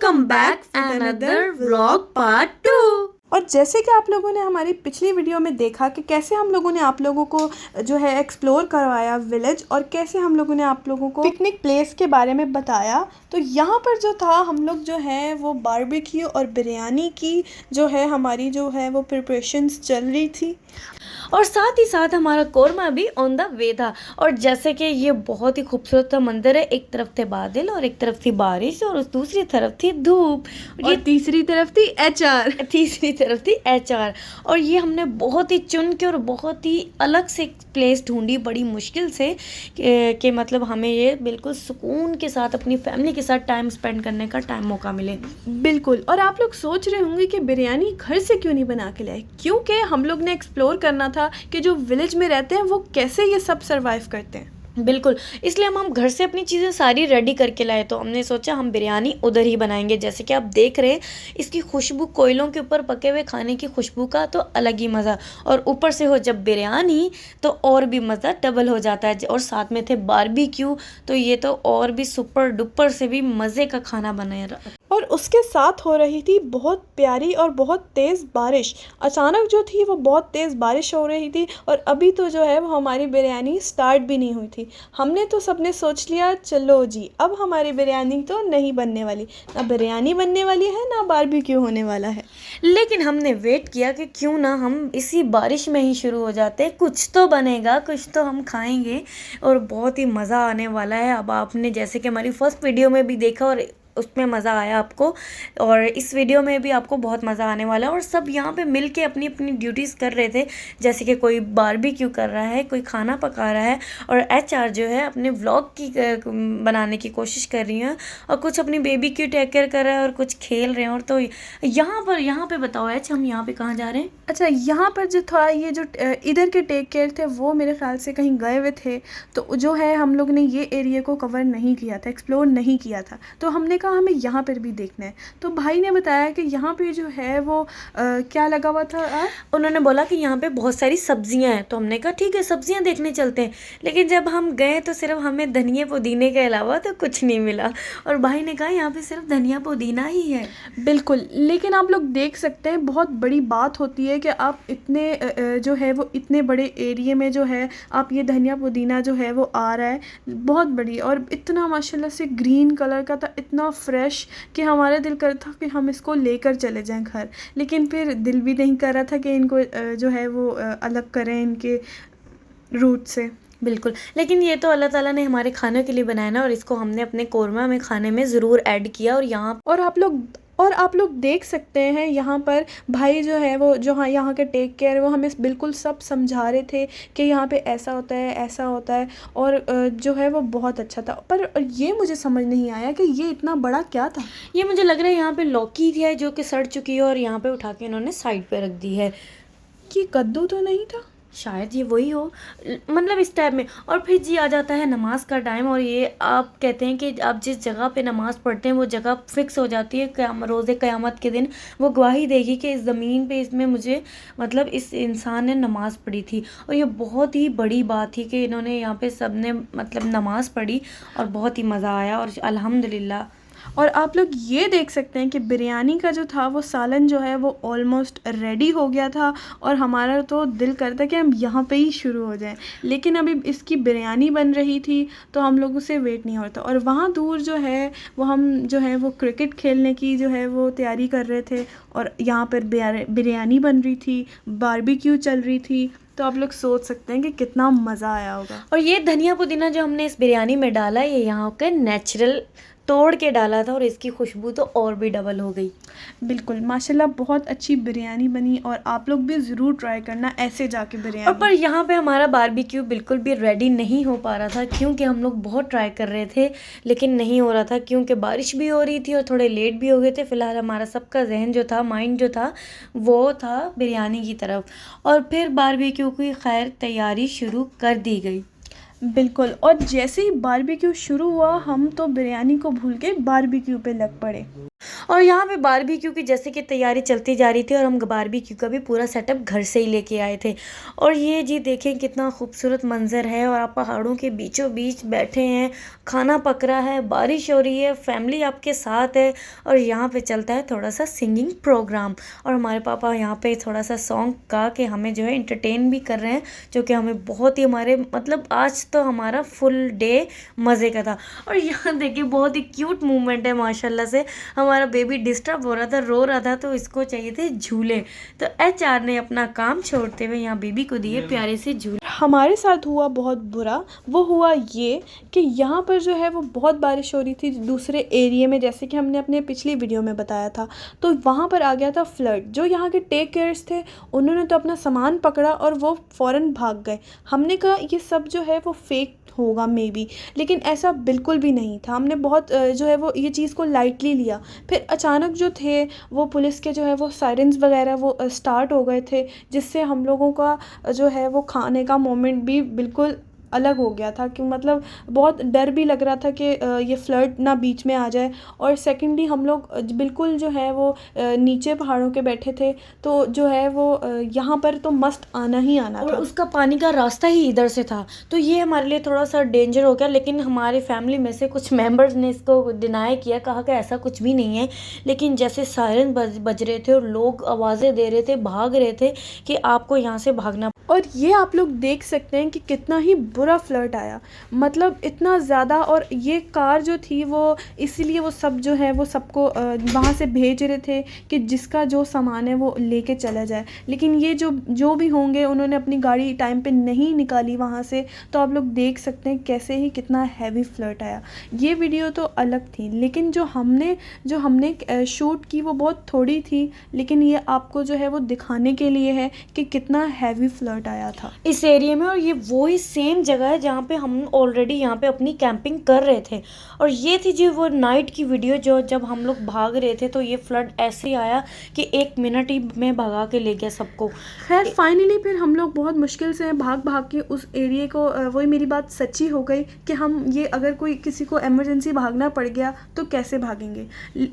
Welcome back another vlog part 2। और जैसे कि आप लोगों ने हमारी पिछली वीडियो में देखा कि कैसे हम लोगों ने आप लोगों को जो है एक्सप्लोर करवाया विलेज, और कैसे हम लोगों ने आप लोगों को पिकनिक प्लेस के बारे में बताया। तो यहाँ पर जो था हम लोग जो है वो बारबेक्यू और बिरयानी की जो है हमारी जो है वो प्रिपरेशंस चल रही थी, और साथ ही साथ हमारा कोरमा भी ऑन द वे था। और जैसे कि ये बहुत ही खूबसूरत सा मंदिर है, एक तरफ थे बादल और एक तरफ थी बारिश और उस दूसरी तरफ थी धूप और ये तीसरी तरफ थी एचआर, तीसरी तरफ थी एचआर। और ये हमने बहुत ही चुन के और बहुत ही अलग से प्लेस ढूंढी बड़ी मुश्किल से कि मतलब हमें ये बिल्कुल सुकून के साथ अपनी फैमिली के साथ टाइम स्पेंड करने का मौका मिले। बिल्कुल। और आप लोग सोच रहे होंगे कि बिरयानी घर से क्यों नहीं बना के लाए, क्योंकि हम लोग ने एक्सप्लोर करना था कि जो विलेज में रहते हैं वो कैसे ये सब सरवाइव करते हैं। बिल्कुल, इसलिए हम घर से अपनी चीज़ें सारी रेडी करके लाए। तो हमने सोचा हम बिरयानी उधर ही बनाएंगे। जैसे कि आप देख रहे हैं इसकी खुशबू, कोयलों के ऊपर पके हुए खाने की खुशबू का तो अलग ही मज़ा, और ऊपर से हो जब बिरयानी तो और भी मज़ा डबल हो जाता है। और साथ में थे बारबेक्यू, तो ये तो और भी सुपर डुपर से भी मज़े का खाना बना। और उसके साथ हो रही थी बहुत प्यारी और बहुत तेज़ बारिश। अचानक जो थी वो बहुत तेज़ बारिश हो रही थी, और अभी तो जो है वो हमारी बिरयानी स्टार्ट भी नहीं हुई थी। हमने तो सबने सोच लिया चलो जी अब हमारी बिरयानी तो नहीं बनने वाली, ना बिरयानी बनने वाली है ना बारबेक्यू होने वाला है। लेकिन हमने वेट किया कि क्यों ना हम इसी बारिश में ही शुरू हो जाते, कुछ तो बनेगा, कुछ तो हम खाएंगे और बहुत ही मज़ा आने वाला है। अब आपने जैसे कि हमारी फर्स्ट वीडियो में भी देखा और उसमें मज़ा आया आपको, और इस वीडियो में भी आपको बहुत मज़ा आने वाला है। और सब यहाँ पे मिल के अपनी अपनी ड्यूटीज़ कर रहे थे, जैसे कि कोई बारबेक्यू कर रहा है, कोई खाना पका रहा है, और एचआर जो है अपने व्लॉग की बनाने की कोशिश कर रही हैं, और कुछ अपनी बेबी की टेक केयर कर रहा है और कुछ खेल रहे हैं। और तो यहाँ पे बताओ एच, हम यहाँ पे कहाँ जा रहे हैं? अच्छा, यहाँ पर जो था ये जो इधर के टेक केयर थे वो मेरे ख्याल से कहीं गए हुए थे, तो जो है हम लोग ने ये एरिया को कवर नहीं किया था, एक्सप्लोर नहीं किया था, तो हमने कहा हमें यहाँ पर भी देखना है। तो भाई ने बताया कि यहाँ पे जो है वो क्या लगा हुआ था, उन्होंने बोला कि यहाँ पे बहुत सारी सब्जियाँ हैं। तो हमने कहा ठीक है सब्जियाँ देखने चलते हैं। लेकिन जब हम गए तो सिर्फ हमें धनिया पुदीने के अलावा तो कुछ नहीं मिला, और भाई ने कहा यहाँ पे सिर्फ धनिया पुदीना ही है। बिल्कुल, लेकिन आप लोग देख सकते हैं बहुत बड़ी बात होती है कि आप इतने जो है वो इतने बड़े एरिया में जो है आप ये धनिया पुदीना जो है वो आ रहा है बहुत बड़ी, और इतना माशाल्लाह से ग्रीन कलर का था, इतना फ्रेश कि हमारा दिल कर था कि हम इसको लेकर चले जाएं घर। लेकिन फिर दिल भी नहीं कर रहा था कि इनको जो है वो अलग करें इनके रूट से। बिल्कुल, लेकिन ये तो अल्लाह ताला ने हमारे खाने के लिए बनाया ना, और इसको हमने अपने कोरमा में खाने में ज़रूर ऐड किया। और आप लोग देख सकते हैं यहाँ पर भाई जो है वो जो हाँ यहाँ के टेक केयर वो हमें बिल्कुल सब समझा रहे थे कि यहाँ पे ऐसा होता है ऐसा होता है, और जो है वो बहुत अच्छा था। पर ये मुझे समझ नहीं आया कि ये इतना बड़ा क्या था। ये मुझे लग रहा है यहाँ पे लौकी है जो कि सड़ चुकी है, और यहाँ पे उठा के इन्होंने साइड पे रख दी है। कि कद्दू तो नहीं था, शायद ये वही हो, मतलब इस टाइप में। और फिर जी आ जाता है नमाज का टाइम, और ये आप कहते हैं कि आप जिस जगह पे नमाज़ पढ़ते हैं वो जगह फिक्स हो जाती है, रोज़े क़यामत के दिन वो गवाही देगी कि इस ज़मीन पे इसमें मुझे मतलब इस इंसान ने नमाज़ पढ़ी थी। और ये बहुत ही बड़ी बात थी कि इन्होंने यहाँ पे सब ने मतलब नमाज़ पढ़ी, और बहुत ही मज़ा आया, और अल्हम्दुलिल्लाह। और आप लोग ये देख सकते हैं कि बिरयानी का जो था वो सालन जो है वो ऑलमोस्ट रेडी हो गया था, और हमारा तो दिल करता कि हम यहाँ पे ही शुरू हो जाएं। लेकिन अभी इसकी बिरयानी बन रही थी तो हम लोगों से वेट नहीं होता, और वहाँ दूर जो है वो हम जो है वो क्रिकेट खेलने की जो है वो तैयारी कर रहे थे, और यहाँ पर बिरयानी बन रही थी, बारबेक्यू चल रही थी। तो आप लोग सोच सकते हैं कि कितना मज़ा आया होगा। और ये धनिया पुदीना जो हमने इस बिरयानी में डाला, ये यहाँ के नेचुरल तोड़ के डाला था, और इसकी खुशबू तो और भी डबल हो गई। बिल्कुल माशाल्लाह बहुत अच्छी बिरयानी बनी, और आप लोग भी ज़रूर ट्राई करना ऐसे जाके बिरयानी। और पर यहाँ पे हमारा बारबेक्यू बिल्कुल भी रेडी नहीं हो पा रहा था, क्योंकि हम लोग बहुत ट्राई कर रहे थे लेकिन नहीं हो रहा था, क्योंकि बारिश भी हो रही थी और थोड़े लेट भी हो गए थे। फ़िलहाल हमारा सबका जहन जो था, माइंड जो था, वो था बिरयानी की तरफ, और फिर बारबेक्यू की खैर तैयारी शुरू कर दी गई। बिल्कुल, और जैसे ही बारबेक्यू शुरू हुआ हम तो बिरयानी को भूल के बारबेक्यू पे लग पड़े। और यहाँ पे बारबेक्यू की जैसे कि तैयारी चलती जा रही थी और हम बारबेक्यू का भी पूरा सेटअप घर से ही लेके आए थे। और ये जी देखें कितना खूबसूरत मंज़र है और आप पहाड़ों के बीचों बीच बैठे हैं, खाना पक रहा है, बारिश हो रही है, फैमिली आपके साथ है और यहाँ पे चलता है थोड़ा सा सिंगिंग प्रोग्राम। और हमारे पापा यहाँ पे थोड़ा सा सॉन्ग गा के हमें जो है एंटरटेन भी कर रहे हैं, जो कि हमें बहुत ही हमारे मतलब आज तो हमारा फुल डे मज़े का था। और यहाँ देखिए बहुत ही क्यूट मूवमेंट है माशाल्लाह से, हमारा बेबी डिस्टर्ब हो रहा था, रो रहा था, तो इसको चाहिए थे झूले, तो HR ने अपना काम छोड़ते हुए यहाँ बेबी को दिए प्यारे से झूले। हमारे साथ हुआ बहुत बुरा, वो हुआ ये कि यहाँ पर जो है वो बहुत बारिश हो रही थी दूसरे एरिया में, जैसे कि हमने अपने पिछली वीडियो में बताया था। तो वहाँ पर आ गया था फ्लड। जो यहाँ के टेक केयर्स थे उन्होंने तो अपना सामान पकड़ा और वो फ़ौरन भाग गए। हमने कहा ये सब जो है वो फेक होगा मे बी, लेकिन ऐसा बिल्कुल भी नहीं था। हमने बहुत जो है वो ये चीज़ को लाइटली लिया। फिर अचानक जो थे वो पुलिस के जो है वो सायरन्स वगैरह वो स्टार्ट हो गए थे, जिससे हम लोगों का जो है वो खाने का मोमेंट भी बिल्कुल अलग हो गया था। कि मतलब बहुत डर भी लग रहा था कि ये फ्लड ना बीच में आ जाए। और सेकेंडली हम लोग बिल्कुल जो है वो नीचे पहाड़ों के बैठे थे, तो जो है वो यहाँ पर तो मस्ट आना ही आना और था। उसका पानी का रास्ता ही इधर से था, तो ये हमारे लिए थोड़ा सा डेंजर हो गया। लेकिन हमारे फैमिली में से कुछ मेंबर्स ने इसको डिनाई किया, कहा कि ऐसा कुछ भी नहीं है। लेकिन जैसे सायरन बज रहे थे और लोग आवाज़ें दे रहे थे, भाग रहे थे कि आपको यहाँ से भागना। और ये आप लोग देख सकते हैं कि कितना ही बुरा फ्लड आया, मतलब इतना ज़्यादा। और ये कार जो थी वो इसीलिए वो सब जो है वो सबको वहाँ से भेज रहे थे कि जिसका जो सामान है वो लेके चला जाए। लेकिन ये जो भी होंगे उन्होंने अपनी गाड़ी टाइम पे नहीं निकाली वहाँ से। तो आप लोग देख सकते हैं कैसे ही कितना हैवी फ्लड आया। ये वीडियो तो अलग थी, लेकिन जो हमने शूट की वो बहुत थोड़ी थी, लेकिन ये आपको जो है वो दिखाने के लिए है कि कितना हैवी फ्लड आया था इस एरिया में। और ये वही सेम जगह है जहाँ पे हम ऑलरेडी यहाँ पे अपनी कैंपिंग कर रहे थे। और ये थी जी वो नाइट की वीडियो, जो जब हम लोग भाग रहे थे तो ये फ्लड ऐसे आया कि 1 मिनट ही में भगा के ले गया सबको। खैर फाइनली फिर हम लोग बहुत मुश्किल से भाग के उस एरिया को वही मेरी बात सच्ची हो गई कि हम ये अगर कोई किसी को इमरजेंसी भागना पड़ गया तो कैसे भागेंगे।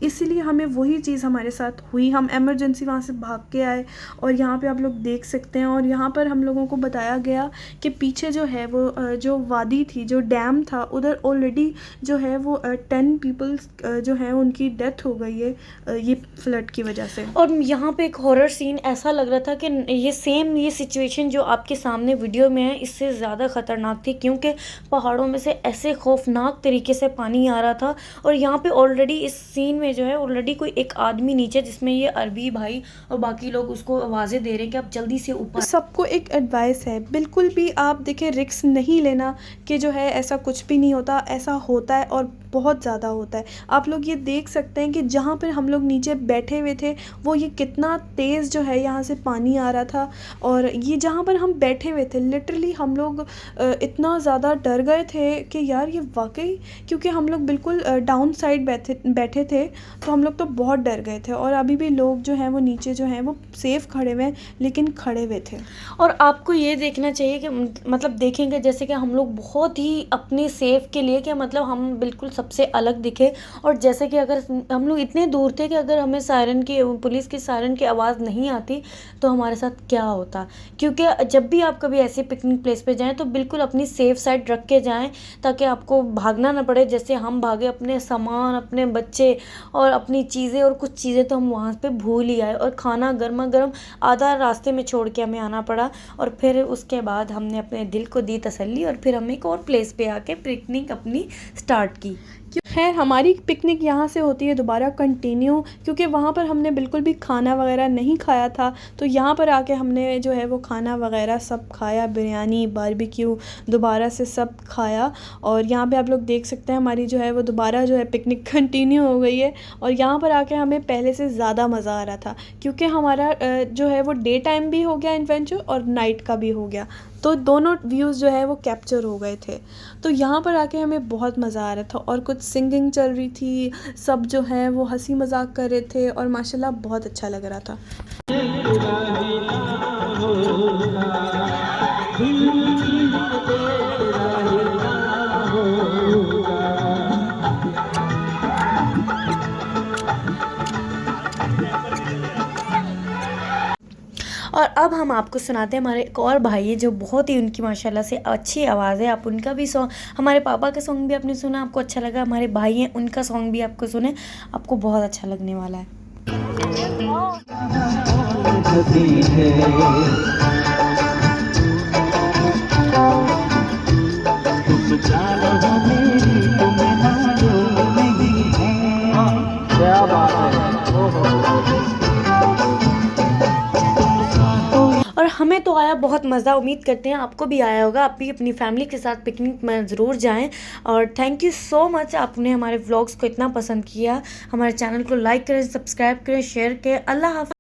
इसीलिए हमें वही चीज़ हमारे साथ हुई, हम इमरजेंसी वहाँ से भाग के आए। और यहाँ पे आप लोग देख सकते हैं। और यहाँ पर हम लोगों को बताया गया कि पीछे जो है वो जो वादी थी, जो डैम था, उधर ऑलरेडी जो है वो 10 पीपल्स जो है उनकी डेथ हो गई है ये फ्लड की वजह से। और यहाँ पे एक हॉरर सीन ऐसा लग रहा था कि ये सिचुएशन जो आपके सामने वीडियो में है इससे ज़्यादा ख़तरनाक थी, क्योंकि पहाड़ों में से ऐसे खौफनाक तरीके से पानी आ रहा था। और यहाँ पे ऑलरेडी इस सीन में जो है ऑलरेडी कोई एक आदमी नीचे, जिसमें ये अरबी भाई और बाकी लोग उसको आवाज़ें दे रहे हैं कि आप जल्दी से ऊपर। सबको एक एडवाइस है, बिल्कुल भी आप देखें रिस्क नहीं लेना कि जो है ऐसा कुछ भी नहीं होता। ऐसा होता है और बहुत ज़्यादा होता है। आप लोग ये देख सकते हैं कि जहाँ पर हम लोग नीचे बैठे हुए थे वो ये कितना तेज़ जो है यहाँ से पानी आ रहा था। और ये जहाँ पर हम बैठे हुए थे लिटरली हम लोग इतना ज़्यादा डर गए थे कि यार ये वाकई, क्योंकि हम लोग बिल्कुल डाउन साइड बैठे थे, तो हम लोग तो बहुत डर गए थे। और अभी भी लोग जो हैं वो नीचे जो हैं वो सेफ़ खड़े हुए हैं, लेकिन खड़े हुए थे। और आपको ये देखना चाहिए कि मतलब देखेंगे जैसे कि हम लोग बहुत ही अपने सेफ के लिए कि मतलब हम बिल्कुल सबसे अलग दिखे। और जैसे कि अगर हम लोग इतने दूर थे कि अगर हमें पुलिस की सायरन की आवाज़ नहीं आती तो हमारे साथ क्या होता। क्योंकि जब भी आप कभी ऐसे पिकनिक प्लेस पे जाएं तो बिल्कुल अपनी सेफ साइड रख के जाएं, ताकि आपको भागना ना पड़े। जैसे हम भागे, अपने सामान, अपने बच्चे और अपनी चीज़ें, और कुछ चीज़ें तो हम वहाँ पे भूल ही आए। और खाना गर्मा गर्म आधा रास्ते में छोड़ के हमें आना पड़ा। और फिर उसके बाद हमने अपने दिल को दी तसल्ली और फिर हम एक और प्लेस पे आके पिकनिक अपनी स्टार्ट की। खैर हमारी पिकनिक यहाँ से होती है दोबारा कंटिन्यू, क्योंकि वहाँ पर हमने बिल्कुल भी खाना वगैरह नहीं खाया था। तो यहाँ पर आके हमने जो है वो खाना वगैरह सब खाया, बिरयानी, बारबेक्यू दोबारा से सब खाया। और यहाँ पे आप लोग देख सकते हैं हमारी जो है वो दोबारा जो है पिकनिक कंटिन्यू हो गई है। और यहाँ पर आके हमें पहले से ज़्यादा मज़ा आ रहा था, क्योंकि हमारा जो है वो डे टाइम भी हो गया एडवेंचर और नाइट का भी हो गया, तो दोनों व्यूज़ जो है वो कैप्चर हो गए थे। तो यहाँ पर आके हमें बहुत मज़ा आ रहा था। और कुछ सिंगिंग चल रही थी, सब जो है वो हंसी मजाक कर रहे थे और माशाल्लाह बहुत अच्छा लग रहा था। और अब हम आपको सुनाते हैं हमारे एक और भाई है जो बहुत ही उनकी माशाल्लाह से अच्छी आवाज़ है। आप उनका भी सॉन्ग, हमारे पापा का सॉन्ग भी आपने सुना, आपको अच्छा लगा, हमारे भाई हैं उनका सॉन्ग भी आपको सुने, आपको बहुत अच्छा लगने वाला है। क्या बात है। और हमें तो आया बहुत मज़ा, उम्मीद करते हैं आपको भी आया होगा। आप भी अपनी फैमिली के साथ पिकनिक में ज़रूर जाएं। और थैंक यू सो मच, आपने हमारे व्लॉग्स को इतना पसंद किया। हमारे चैनल को लाइक करें, सब्सक्राइब करें, शेयर करें। अल्लाह हाफ़िज़।